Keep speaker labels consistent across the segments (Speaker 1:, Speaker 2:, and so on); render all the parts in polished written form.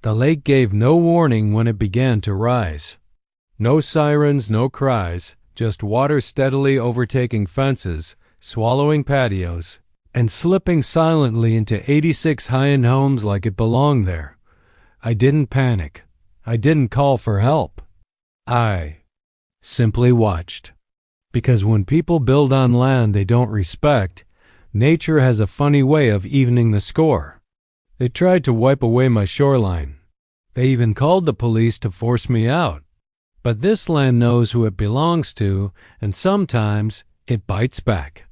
Speaker 1: The lake gave no warning when it began to rise. No sirens, no cries, just water steadily overtaking fences, swallowing patios, and slipping silently into 86 high-end homes like it belonged there. I didn't panic. I didn't call for help. I simply watched. Because when people build on land they don't respect, nature has a funny way of evening the score. They tried to wipe away my shoreline. They even called the police to force me out. But this land knows who it belongs to, and sometimes it bites back.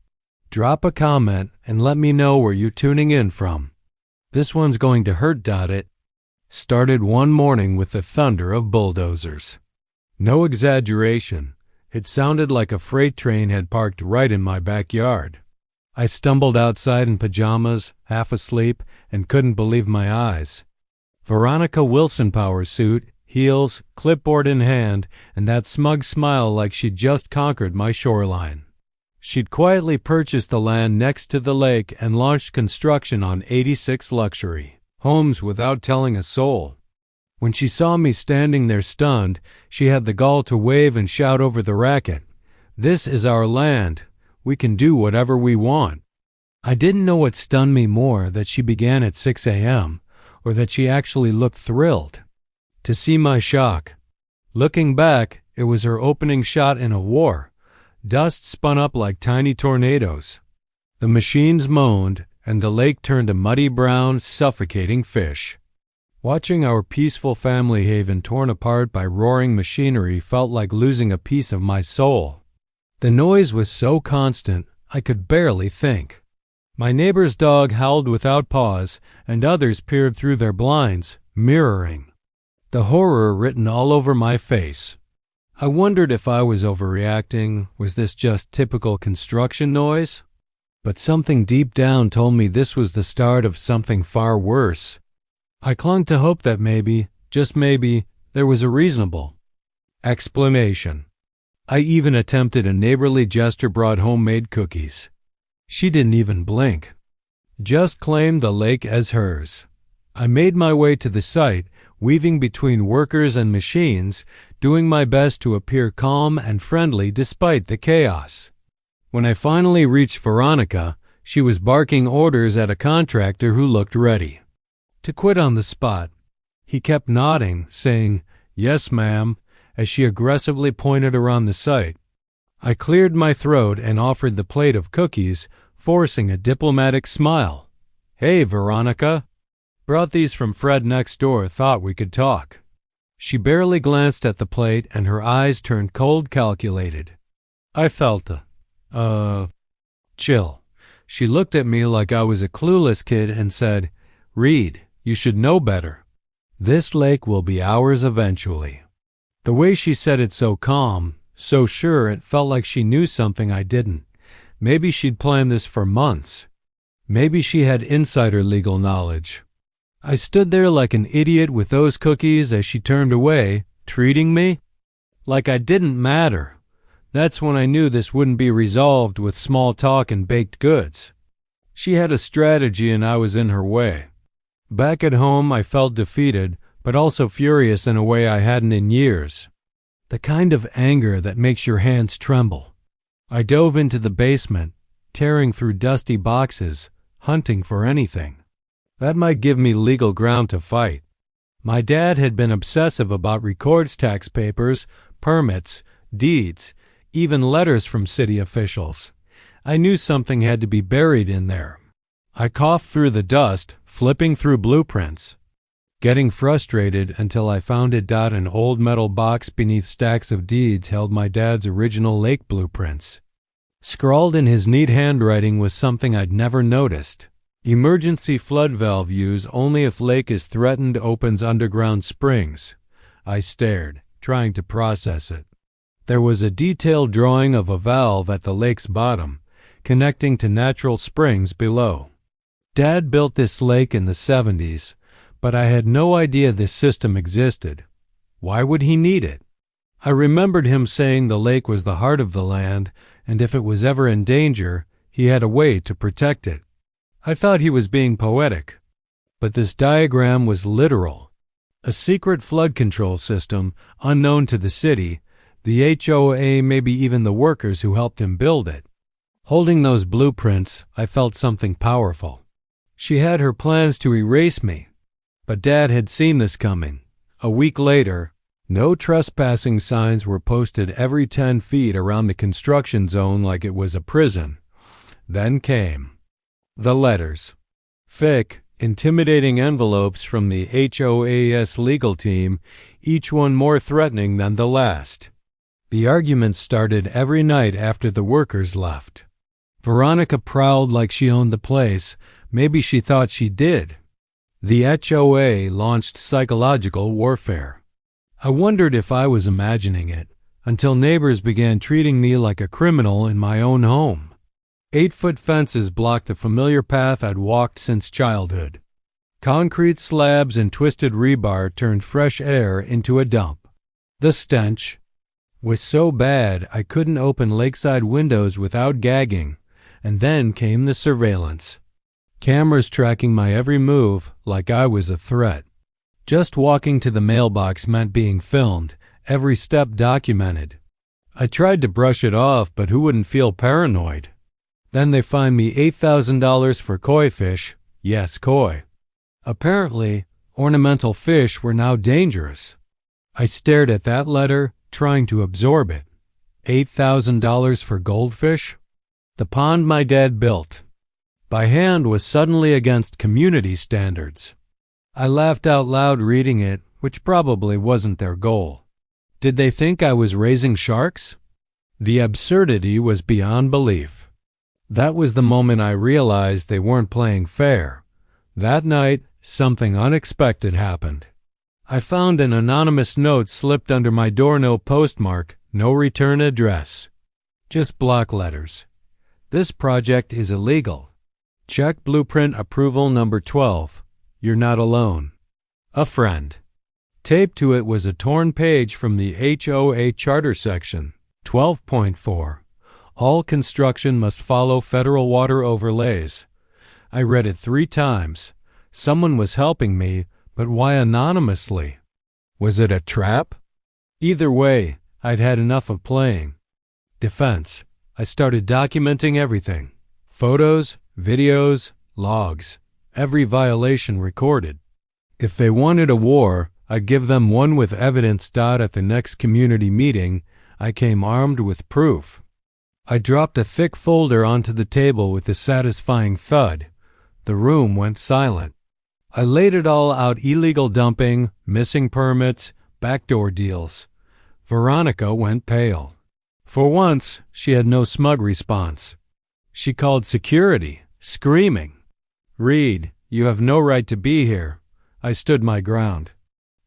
Speaker 1: Drop a comment and let me know where you're tuning in from. This one's going to hurt. It started one morning with the thunder of bulldozers. No exaggeration, it sounded like a freight train had parked right in my backyard. I stumbled outside in pajamas, half asleep, and couldn't believe my eyes. Veronica Wilson power suit, heels, clipboard in hand, and that smug smile like she'd just conquered my shoreline. She'd quietly purchased the land next to the lake and launched construction on 86 luxury homes without telling a soul. When she saw me standing there stunned, she had the gall to wave and shout over the racket, "This is our land. We can do whatever we want." I didn't know what stunned me more, that she began at 6 a.m., or that she actually looked thrilled. To see my shock. Looking back, it was her opening shot in a war. Dust spun up like tiny tornadoes. The machines moaned, and the lake turned a muddy brown, suffocating fish. Watching our peaceful family haven torn apart by roaring machinery felt like losing a piece of my soul. The noise was so constant, I could barely think. My neighbor's dog howled without pause, and others peered through their blinds, mirroring. The horror written all over my face. I wondered if I was overreacting. Was this just typical construction noise? But something deep down told me this was the start of something far worse. I clung to hope that maybe, just maybe, there was a reasonable explanation. I even attempted a neighborly gesture, brought homemade cookies. She didn't even blink. Just claimed the lake as hers. I made my way to the site, weaving between workers and machines, doing my best to appear calm and friendly despite the chaos. When I finally reached Veronica, she was barking orders at a contractor who looked ready to quit on the spot. He kept nodding, saying, "Yes, ma'am," as she aggressively pointed around the site. I cleared my throat and offered the plate of cookies, forcing a diplomatic smile. "Hey, Veronica. Brought these from Fred next door, thought we could talk." She barely glanced at the plate and her eyes turned cold, calculated. I felt a chill. She looked at me like I was a clueless kid and said, "Reed, you should know better. This lake will be ours eventually." The way she said it, so calm, so sure, it felt like she knew something I didn't. Maybe she'd planned this for months. Maybe she had insider legal knowledge. I stood there like an idiot with those cookies as she turned away, treating me like I didn't matter. That's when I knew this wouldn't be resolved with small talk and baked goods. She had a strategy and I was in her way. Back at home, I felt defeated, but also furious in a way I hadn't in years. The kind of anger that makes your hands tremble. I dove into the basement, tearing through dusty boxes, hunting for anything that might give me legal ground to fight. My dad had been obsessive about records tax papers, permits, deeds, even letters from city officials. I knew something had to be buried in there. I coughed through the dust, flipping through blueprints, getting frustrated until I found it. An old metal box beneath stacks of deeds held my dad's original lake blueprints. Scrawled in his neat handwriting was something I'd never noticed. "Emergency flood valve use only if lake is threatened, opens underground springs." I stared, trying to process it. There was a detailed drawing of a valve at the lake's bottom, connecting to natural springs below. Dad built this lake in the 70s, but I had no idea this system existed. Why would he need it? I remembered him saying the lake was the heart of the land, and if it was ever in danger, he had a way to protect it. I thought he was being poetic, but this diagram was literal. A secret flood control system, unknown to the city, the HOA, maybe even the workers who helped him build it. Holding those blueprints, I felt something powerful. She had her plans to erase me. But Dad had seen this coming. A week later, no trespassing signs were posted every 10 feet around the construction zone like it was a prison. Then came the letters. Thick, intimidating envelopes from the HOA's legal team, each one more threatening than the last. The arguments started every night after the workers left. Veronica prowled like she owned the place. Maybe she thought she did. The HOA launched psychological warfare. I wondered if I was imagining it, until neighbors began treating me like a criminal in my own home. 8-foot fences blocked the familiar path I'd walked since childhood. Concrete slabs and twisted rebar turned fresh air into a dump. The stench was so bad I couldn't open lakeside windows without gagging, and then came the surveillance. Cameras tracking my every move like I was a threat. Just walking to the mailbox meant being filmed, every step documented. I tried to brush it off, but who wouldn't feel paranoid? Then they fined me $8,000 for koi fish. Yes, koi. Apparently, ornamental fish were now dangerous. I stared at that letter, trying to absorb it. $8,000 for goldfish? The pond my dad built by hand was suddenly against community standards. I laughed out loud reading it, which probably wasn't their goal. Did they think I was raising sharks? The absurdity was beyond belief. That was the moment I realized they weren't playing fair. That night, something unexpected happened. I found an anonymous note slipped under my doorknob postmark, no return address. Just block letters. This project is illegal. Check blueprint approval number 12. You're not alone. A friend. Taped to it was a torn page from the HOA charter section, 12.4. All construction must follow federal water overlays. I read it 3 times. Someone was helping me, but why anonymously? Was it a trap? Either way, I'd had enough of playing. Defense. I started documenting everything. Photos, videos, logs. Every violation recorded. If they wanted a war, I'd give them one with evidence. At the next community meeting, I came armed with proof. I dropped a thick folder onto the table with a satisfying thud. The room went silent. I laid it all out: illegal dumping, missing permits, backdoor deals. Veronica went pale. For once, she had no smug response. She called security, screaming, "Reed, you have no right to be here." I stood my ground.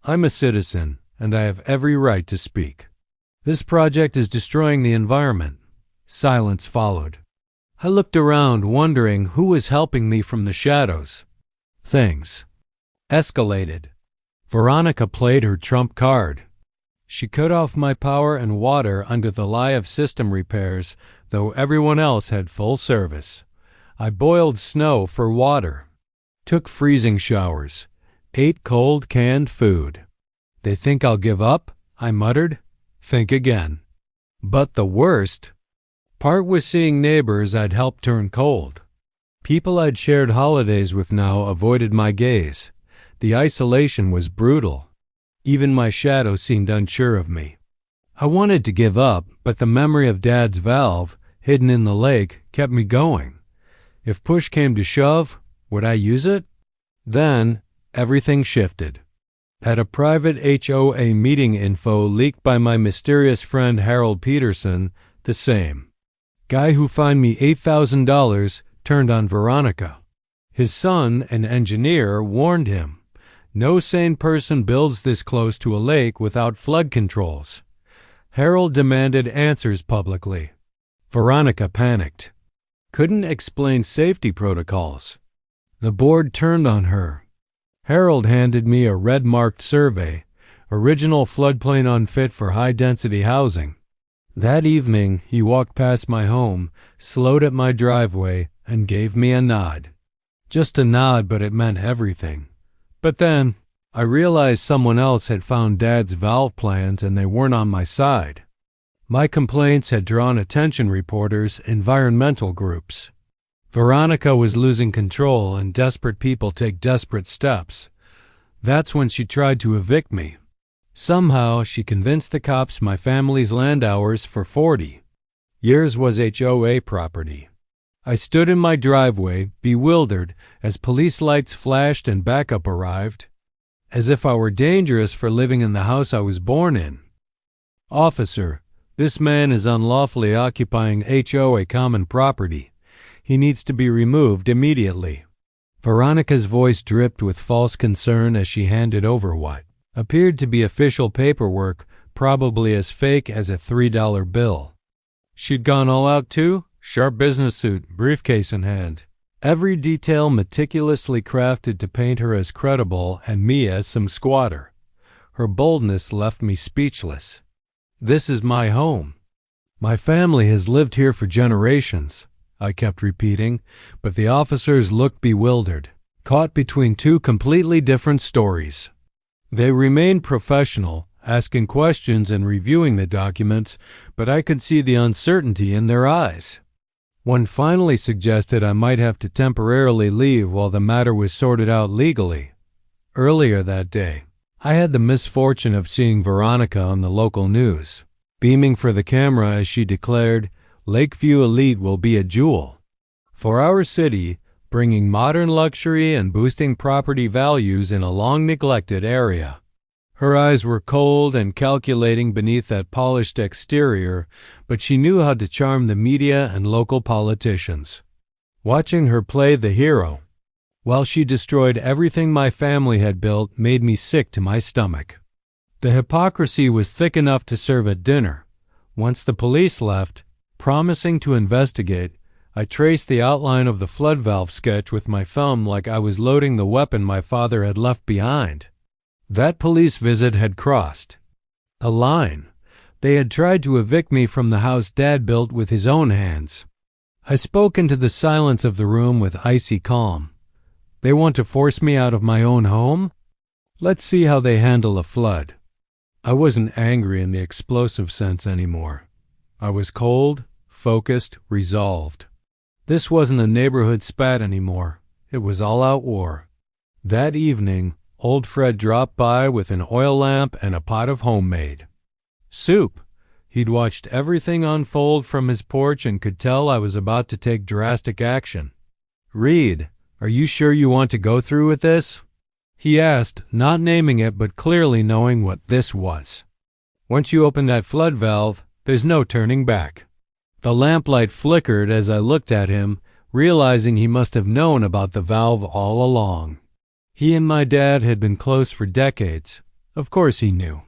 Speaker 1: I'm a citizen, and I have every right to speak. This project is destroying the environment. Silence followed. I looked around, wondering who was helping me from the shadows. Things escalated. Veronica played her trump card. She cut off my power and water under the lie of system repairs, though everyone else had full service. I boiled snow for water, took freezing showers, ate cold canned food. They think I'll give up? I muttered. Think again. But the worst part was seeing neighbors I'd helped turn cold. People I'd shared holidays with now avoided my gaze. The isolation was brutal. Even my shadow seemed unsure of me. I wanted to give up, but the memory of Dad's valve, hidden in the lake, kept me going. If push came to shove, would I use it? Then, everything shifted. At a private HOA meeting info leaked by my mysterious friend Harold Peterson, the same guy who fined me $8,000 turned on Veronica. His son, an engineer, warned him, "No sane person builds this close to a lake without flood controls." Harold demanded answers publicly. Veronica panicked. Couldn't explain safety protocols. The board turned on her. Harold handed me a red-marked survey, original floodplain unfit for high-density housing. That evening, he walked past my home, slowed at my driveway, and gave me a nod. Just a nod, but it meant everything. But then, I realized someone else had found Dad's valve plans and they weren't on my side. My complaints had drawn attention reporters, environmental groups. Veronica was losing control and desperate people take desperate steps. That's when she tried to evict me. Somehow, she convinced the cops my family's land hours for 40 years was HOA property. I stood in my driveway, bewildered, as police lights flashed and backup arrived, as if I were dangerous for living in the house I was born in. "Officer, this man is unlawfully occupying HOA common property. He needs to be removed immediately." Veronica's voice dripped with false concern as she handed over what appeared to be official paperwork, probably as fake as a $3 bill. She'd gone all out too, sharp business suit, briefcase in hand. Every detail meticulously crafted to paint her as credible and me as some squatter. Her boldness left me speechless. "This is my home. My family has lived here for generations," I kept repeating, but the officers looked bewildered, caught between two completely different stories. They remained professional, asking questions and reviewing the documents, but I could see the uncertainty in their eyes. One finally suggested I might have to temporarily leave while the matter was sorted out legally. Earlier that day, I had the misfortune of seeing Veronica on the local news, beaming for the camera as she declared, "Lakeview Elite will be a jewel for our city, bringing modern luxury and boosting property values in a long-neglected area." Her eyes were cold and calculating beneath that polished exterior, but she knew how to charm the media and local politicians. Watching her play the hero, while she destroyed everything my family had built, made me sick to my stomach. The hypocrisy was thick enough to serve at dinner. Once the police left, promising to investigate, I traced the outline of the flood valve sketch with my thumb like I was loading the weapon my father had left behind. That police visit had crossed a line. They had tried to evict me from the house Dad built with his own hands. I spoke into the silence of the room with icy calm. They want to force me out of my own home? Let's see how they handle a flood. I wasn't angry in the explosive sense anymore. I was cold, focused, resolved. This wasn't a neighborhood spat anymore. It was all-out war. That evening, old Fred dropped by with an oil lamp and a pot of homemade soup. He'd watched everything unfold from his porch and could tell I was about to take drastic action. "Reed, are you sure you want to go through with this?" he asked, not naming it but clearly knowing what this was. "Once you open that flood valve, there's no turning back." The lamplight flickered as I looked at him, realizing he must have known about the valve all along. He and my dad had been close for decades. Of course he knew.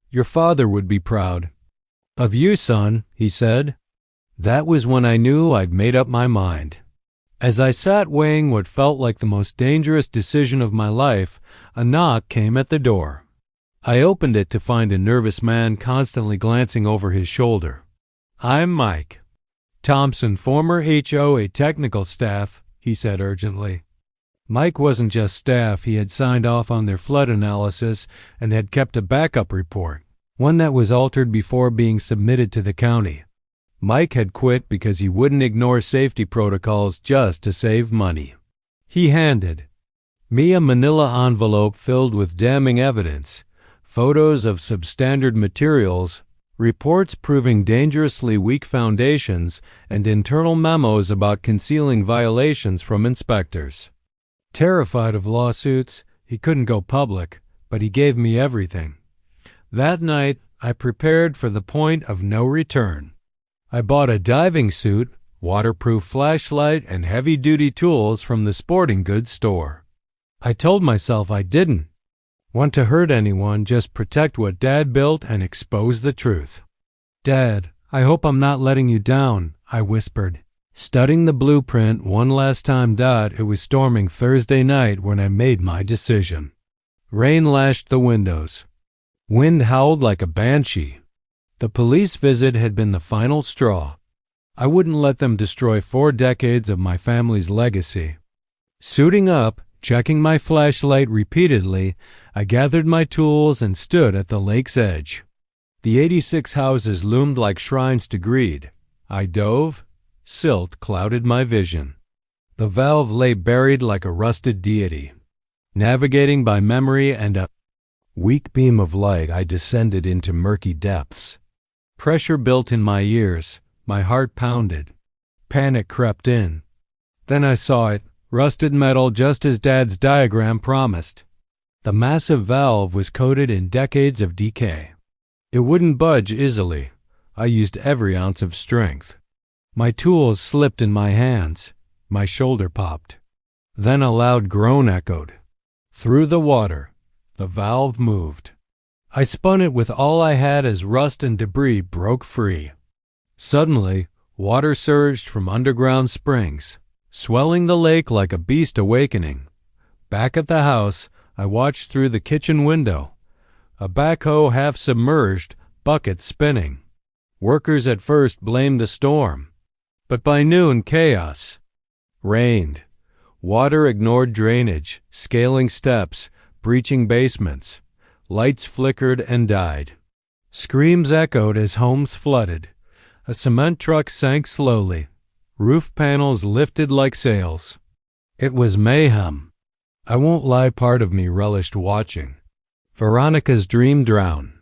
Speaker 1: "Your father would be proud of you, son," he said. That was when I knew I'd made up my mind. As I sat weighing what felt like the most dangerous decision of my life, a knock came at the door. I opened it to find a nervous man constantly glancing over his shoulder. "I'm Mike Thompson, former HOA technical staff," he said urgently. Mike wasn't just staff. He had signed off on their flood analysis and had kept a backup report, one that was altered before being submitted to the county. Mike had quit because he wouldn't ignore safety protocols just to save money. He handed me a manila envelope filled with damning evidence, photos of substandard materials, reports proving dangerously weak foundations, and internal memos about concealing violations from inspectors. Terrified of lawsuits, he couldn't go public, but he gave me everything. That night, I prepared for the point of no return. I bought a diving suit, waterproof flashlight, and heavy-duty tools from the sporting goods store. I told myself I didn't want to hurt anyone, just protect what Dad built and expose the truth. "Dad, I hope I'm not letting you down," I whispered. Studying the blueprint one last time. It was storming Thursday night when I made my decision. Rain lashed the windows. Wind howled like a banshee. The police visit had been the final straw. I wouldn't let them destroy 4 decades of my family's legacy. Suiting up, Checking my flashlight repeatedly, I gathered my tools and stood at the lake's edge. The 86 houses loomed like shrines to greed. I dove. Silt clouded my vision. The valve lay buried like a rusted deity. Navigating by memory and a weak beam of light, I descended into murky depths. Pressure built in my ears. My heart pounded. Panic crept in. Then I saw it, rusted metal just as Dad's diagram promised. The massive valve was coated in decades of decay. It wouldn't budge easily. I used every ounce of strength. My tools slipped in my hands. My shoulder popped. Then a loud groan echoed. Through the water, the valve moved. I spun it with all I had as rust and debris broke free. Suddenly, water surged from underground springs, swelling the lake like a beast awakening. Back at the house, I watched through the kitchen window. A backhoe half submerged, bucket spinning. Workers at first blamed the storm, but by noon chaos reigned. Water ignored drainage, scaling steps, breaching basements. Lights flickered and died. Screams echoed as homes flooded. A cement truck sank slowly. Roof panels lifted like sails. It was mayhem. I won't lie, part of me relished watching. Veronica's dream drowned.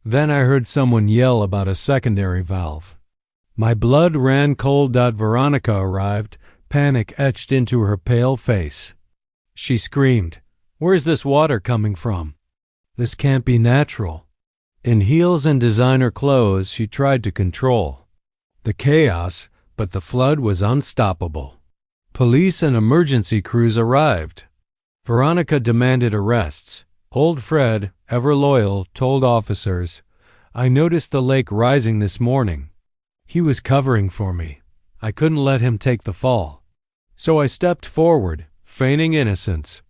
Speaker 1: Then I heard someone yell about a secondary valve. My blood ran cold. Veronica arrived, panic etched into her pale face. She screamed, "Where's this water coming from? This can't be natural." In heels and designer clothes, she tried to control the chaos, but the flood was unstoppable. Police and emergency crews arrived. Veronica demanded arrests. Old Fred, ever loyal, told officers, "I noticed the lake rising this morning. He was covering for me. I couldn't let him take the fall. So I stepped forward, feigning innocence.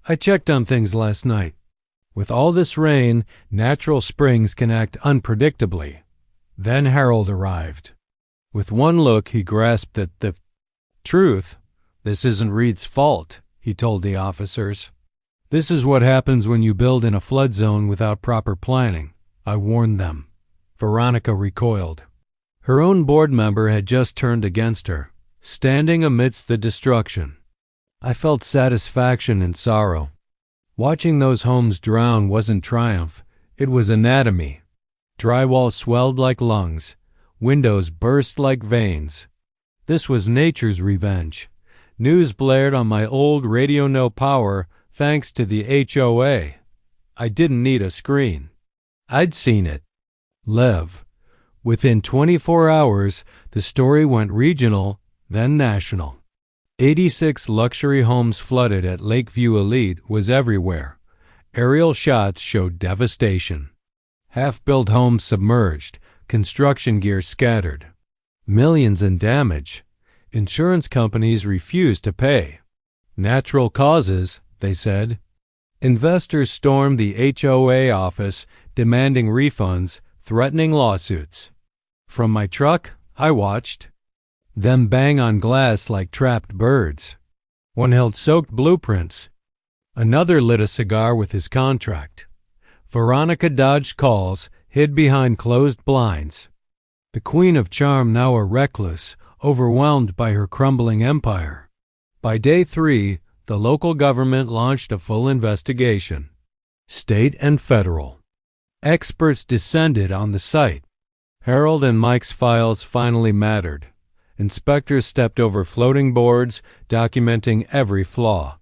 Speaker 1: I checked on things last night. With all this rain, natural springs can act unpredictably." Then Harold arrived. With one look, he grasped at the truth. "This isn't Reed's fault," he told the officers. "This is what happens when you build in a flood zone without proper planning," I warned them. Veronica recoiled. Her own board member had just turned against her, standing amidst the destruction. I felt satisfaction and sorrow. Watching those homes drown wasn't triumph, it was anatomy. Drywall swelled like lungs. Windows burst like veins. This was nature's revenge. News blared on my old radio, no power, thanks to the HOA. I didn't need a screen. I'd seen it live. Within 24 hours, the story went regional, then national. 86 luxury homes flooded at Lakeview. Elite was everywhere. Aerial shots showed devastation. Half-built homes submerged, construction gear scattered. Millions in damage. Insurance companies refused to pay. Natural causes, they said. Investors stormed the HOA office, demanding refunds, threatening lawsuits. From my truck, I watched them bang on glass like trapped birds. One held soaked blueprints. Another lit a cigar with his contract. Veronica dodged calls, hid behind closed blinds. The queen of charm, now a recluse, overwhelmed by her crumbling empire. By day 3, the local government launched a full investigation. State and federal. Experts descended on the site. Harold and Mike's files finally mattered. Inspectors stepped over floating boards, documenting every flaw.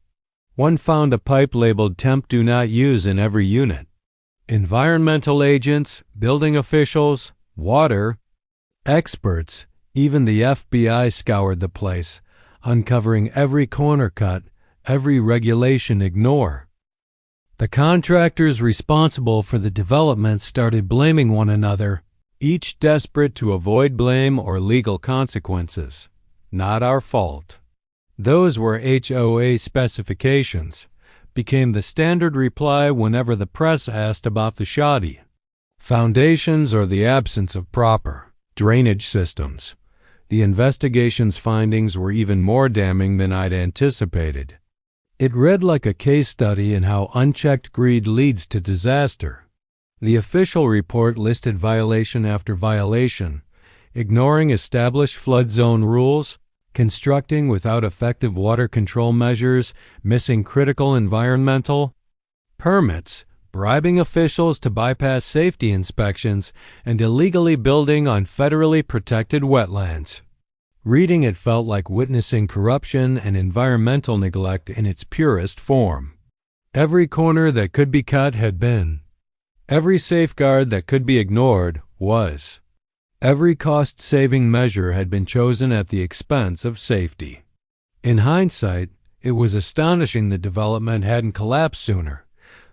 Speaker 1: One found a pipe labeled "Temp Do Not Use" in every unit. Environmental agents, building officials, water experts, even the FBI scoured the place, uncovering every corner cut, every regulation ignore. The contractors responsible for the development started blaming one another, each desperate to avoid blame or legal consequences. Not our fault. Those were HOA specifications, became the standard reply whenever the press asked about the shoddy foundations or the absence of proper drainage systems. The investigation's findings were even more damning than I'd anticipated. It read like a case study in how unchecked greed leads to disaster. The official report listed violation after violation, ignoring established flood zone rules, constructing without effective water control measures, missing critical environmental permits, bribing officials to bypass safety inspections, and illegally building on federally protected wetlands. Reading it felt like witnessing corruption and environmental neglect in its purest form. Every corner that could be cut had been. Every safeguard that could be ignored was. Every cost-saving measure had been chosen at the expense of safety. In hindsight, it was astonishing the development hadn't collapsed sooner.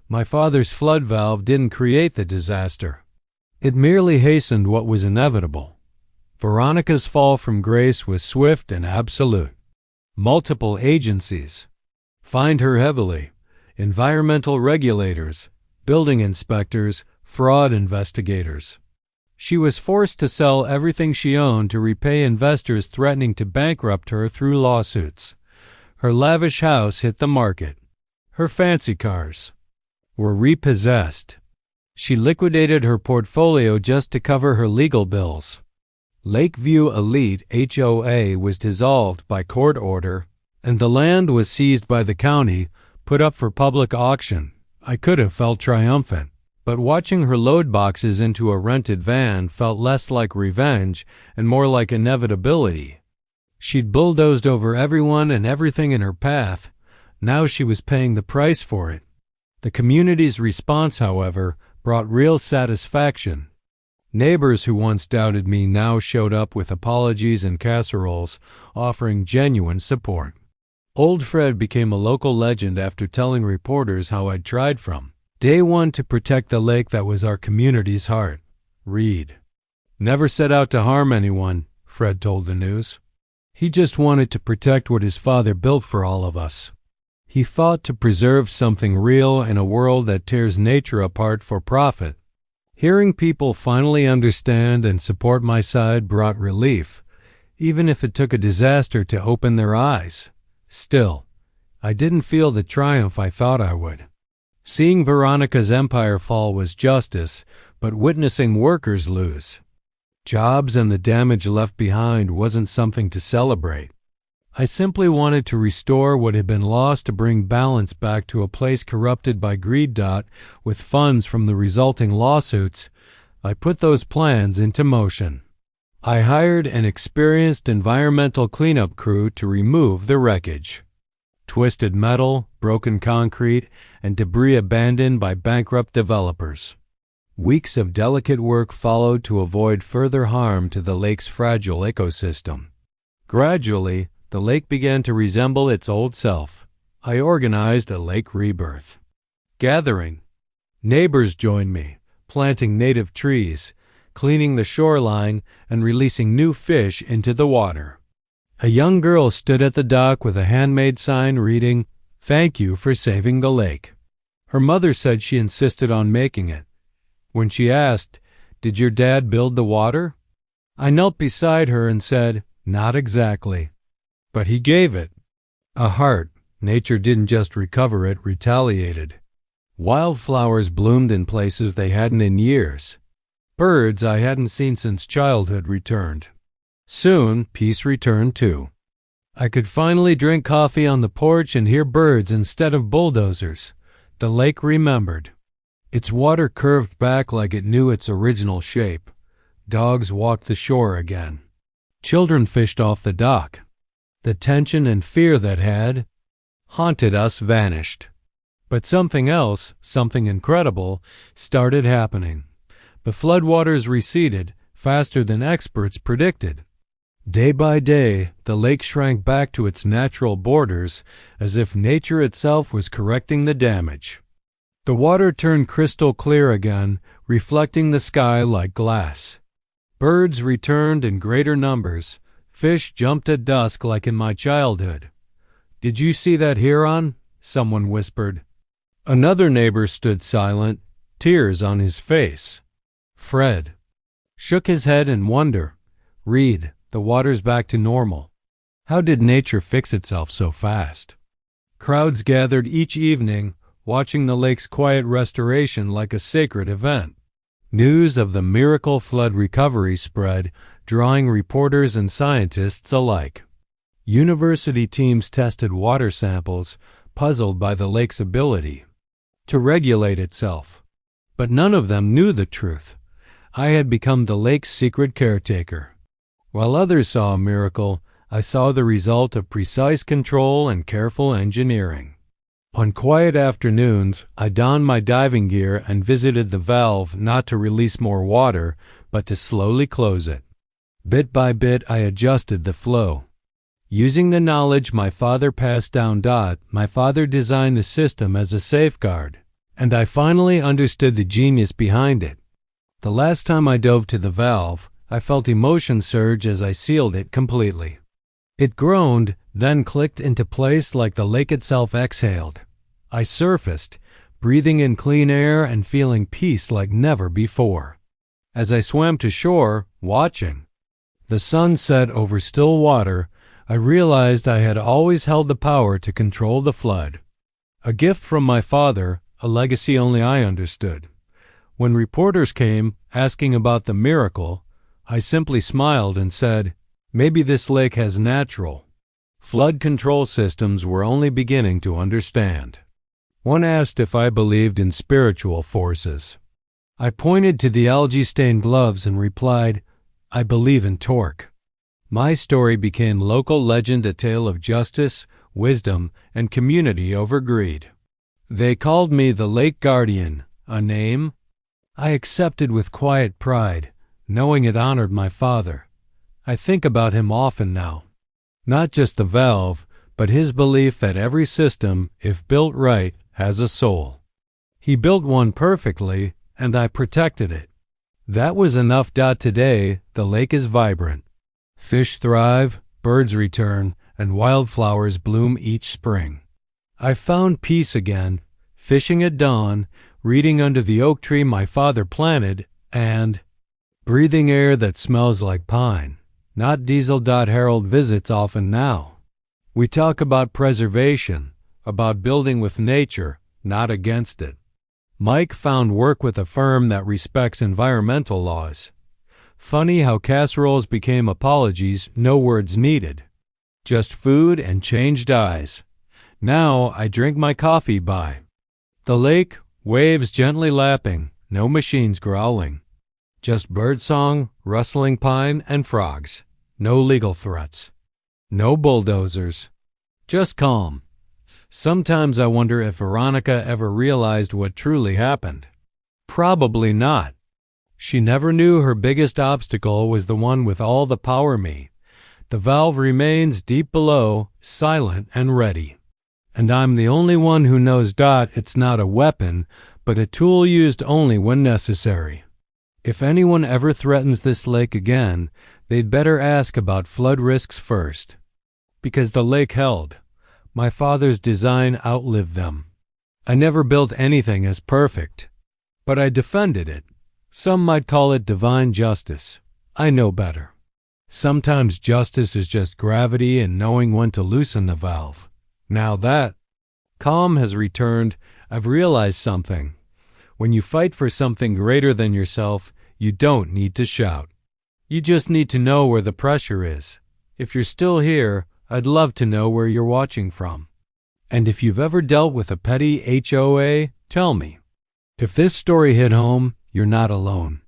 Speaker 1: My father's flood valve didn't create the disaster. It merely hastened what was inevitable. Veronica's fall from grace was swift and absolute. Multiple agencies fined her heavily: environmental regulators, building inspectors, fraud investigators. She was forced to sell everything she owned to repay investors threatening to bankrupt her through lawsuits. Her lavish house hit the market. Her fancy cars were repossessed. She liquidated her portfolio just to cover her legal bills. Lakeview Elite HOA was dissolved by court order, and the land was seized by the county, put up for public auction. I could have felt triumphant, but watching her load boxes into a rented van felt less like revenge and more like inevitability. She'd bulldozed over everyone and everything in her path. Now she was paying the price for it. The community's response, however, brought real satisfaction. Neighbors who once doubted me now showed up with apologies and casseroles, offering genuine support. Old Fred became a local legend after telling reporters how I'd tried from day one to protect the lake that was our community's heart. Reed never set out to harm anyone, Fred told the news. He just wanted to protect what his father built for all of us. He fought to preserve something real in a world that tears nature apart for profit. Hearing people finally understand and support my side brought relief, even if it took a disaster to open their eyes. Still, I didn't feel the triumph I thought I would. Seeing Veronica's empire fall was justice, but witnessing workers lose jobs and the damage left behind wasn't something to celebrate. I simply wanted to restore what had been lost, to bring balance back to a place corrupted by greed. With funds from the resulting lawsuits, I put those plans into motion. I hired an experienced environmental cleanup crew to remove the wreckage. Twisted metal, broken concrete, and debris abandoned by bankrupt developers. Weeks of delicate work followed to avoid further harm to the lake's fragile ecosystem. Gradually, the lake began to resemble its old self. I organized a lake rebirth gathering. Neighbors joined me, planting native trees, cleaning the shoreline, and releasing new fish into the water. A young girl stood at the dock with a handmade sign reading, "Thank you for saving the lake." Her mother said she insisted on making it. When she asked, "Did your dad build the water?" I knelt beside her and said, "Not exactly. But he gave it a heart." Nature didn't just recover, it retaliated. Wildflowers bloomed in places they hadn't in years. Birds I hadn't seen since childhood returned. Soon, peace returned too. I could finally drink coffee on the porch and hear birds instead of bulldozers. The lake remembered. Its water curved back like it knew its original shape. Dogs walked the shore again. Children fished off the dock. The tension and fear that had haunted us vanished. But something else, something incredible, started happening. The floodwaters receded faster than experts predicted. Day by day, the lake shrank back to its natural borders, as if nature itself was correcting the damage. The water turned crystal clear again, reflecting the sky like glass. Birds returned in greater numbers. Fish jumped at dusk like in my childhood. "Did you see that heron?" someone whispered. Another neighbor stood silent, tears on his face. Fred shook his head in wonder. "Reed, the water's back to normal. How did nature fix itself so fast?" Crowds gathered each evening, watching the lake's quiet restoration like a sacred event. News of the miracle flood recovery spread, drawing reporters and scientists alike. University teams tested water samples, puzzled by the lake's ability to regulate itself. But none of them knew the truth. I had become the lake's secret caretaker. While others saw a miracle, I saw the result of precise control and careful engineering. On quiet afternoons, I donned my diving gear and visited the valve not to release more water, but to slowly close it. Bit by bit, I adjusted the flow. Using the knowledge my father passed down, my father designed the system as a safeguard, and I finally understood the genius behind it. The last time I dove to the valve, I felt emotion surge as I sealed it completely. It groaned, then clicked into place like the lake itself exhaled. I surfaced, breathing in clean air and feeling peace like never before. As I swam to shore, watching the sun set over still water, I realized I had always held the power to control the flood. A gift from my father, a legacy only I understood. When reporters came, asking about the miracle, I simply smiled and said, "Maybe this lake has natural flood control systems we're only beginning to understand." One asked if I believed in spiritual forces. I pointed to the algae-stained gloves and replied, "I believe in torque." My story became local legend, a tale of justice, wisdom, and community over greed. They called me the Lake Guardian, a name I accepted with quiet pride, knowing it honored my father. I think about him often now. Not just the valve, but his belief that every system, if built right, has a soul. He built one perfectly, and I protected it. That was enough. Today, the lake is vibrant. Fish thrive, birds return, and wildflowers bloom each spring. I found peace again, fishing at dawn, reading under the oak tree my father planted, and breathing air that smells like pine, not diesel. Harold visits often now. We talk about preservation, about building with nature, not against it. Mike found work with a firm that respects environmental laws. Funny how casseroles became apologies, no words needed. Just food and changed eyes. Now I drink my coffee by the lake, waves gently lapping, no machines growling. Just birdsong, rustling pine, and frogs. No legal threats. No bulldozers. Just calm. Sometimes I wonder if Veronica ever realized what truly happened. Probably not. She never knew her biggest obstacle was the one with all the power. Me. The valve remains deep below, silent and ready. And I'm the only one who knows. It's not a weapon, but a tool used only when necessary. If anyone ever threatens this lake again, they'd better ask about flood risks first. Because the lake held. My father's design outlived them. I never built anything as perfect, but I defended it. Some might call it divine justice. I know better. Sometimes justice is just gravity and knowing when to loosen the valve. Now that calm has returned, I've realized something. When you fight for something greater than yourself, you don't need to shout. You just need to know where the pressure is. If you're still here, I'd love to know where you're watching from. And if you've ever dealt with a petty HOA, tell me. If this story hit home, you're not alone.